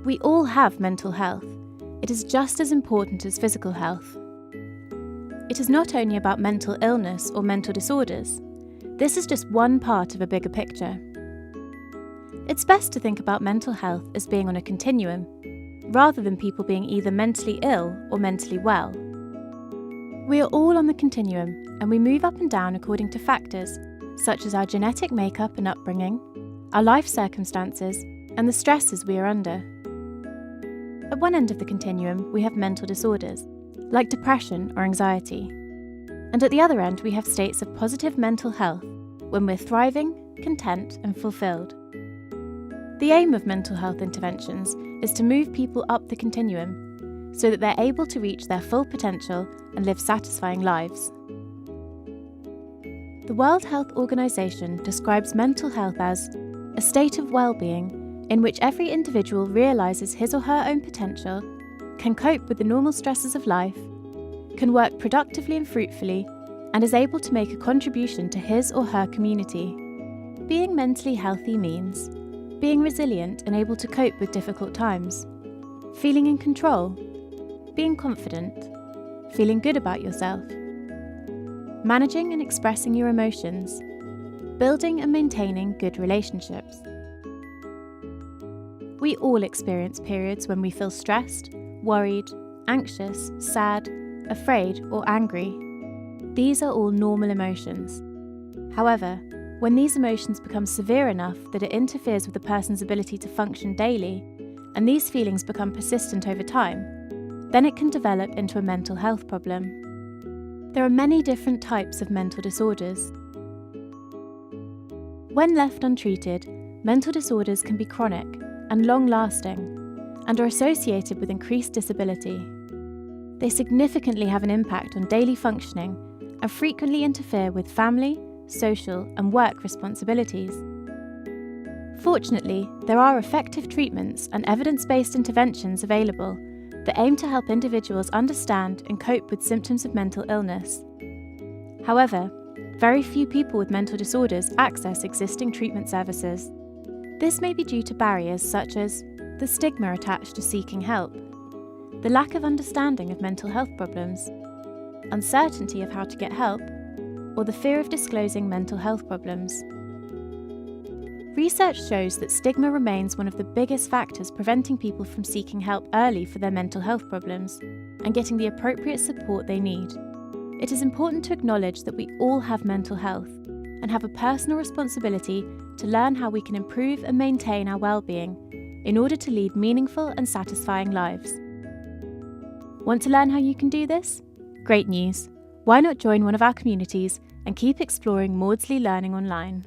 We all have mental health. It is just as important as physical health. It is not only about mental illness or mental disorders. This is just one part of a bigger picture. It's best to think about mental health as being on a continuum, rather than people being either mentally ill or mentally well. We are all on the continuum, and we move up and down according to factors such as our genetic makeup and upbringing, our life circumstances, and the stresses we are under. At one end of the continuum, we have mental disorders, like depression or anxiety. And at the other end, we have states of positive mental health, when we're thriving, content, and fulfilled. The aim of mental health interventions is to move people up the continuum, so that they're able to reach their full potential and live satisfying lives. The World Health Organization describes mental health as a state of well-being in which every individual realizes his or her own potential, can cope with the normal stresses of life, can work productively and fruitfully, and is able to make a contribution to his or her community. Being mentally healthy means being resilient and able to cope with difficult times, feeling in control, being confident, feeling good about yourself, managing and expressing your emotions, building and maintaining good relationships. We all experience periods when we feel stressed, worried, anxious, sad, afraid, or angry. These are all normal emotions. However, when these emotions become severe enough that it interferes with a person's ability to function daily, and these feelings become persistent over time, then it can develop into a mental health problem. There are many different types of mental disorders. When left untreated, mental disorders can be chronic and long-lasting, and are associated with increased disability. They significantly have an impact on daily functioning and frequently interfere with family, social, and work responsibilities. Fortunately, there are effective treatments and evidence-based interventions available that aim to help individuals understand and cope with symptoms of mental illness. However, very few people with mental disorders access existing treatment services. This may be due to barriers such as the stigma attached to seeking help, the lack of understanding of mental health problems, uncertainty of how to get help, or the fear of disclosing mental health problems. Research shows that stigma remains one of the biggest factors preventing people from seeking help early for their mental health problems and getting the appropriate support they need. It is important to acknowledge that we all have mental health and have a personal responsibility to learn how we can improve and maintain our well-being in order to lead meaningful and satisfying lives. Want to learn how you can do this? Great news! Why not join one of our communities and keep exploring Maudsley Learning online?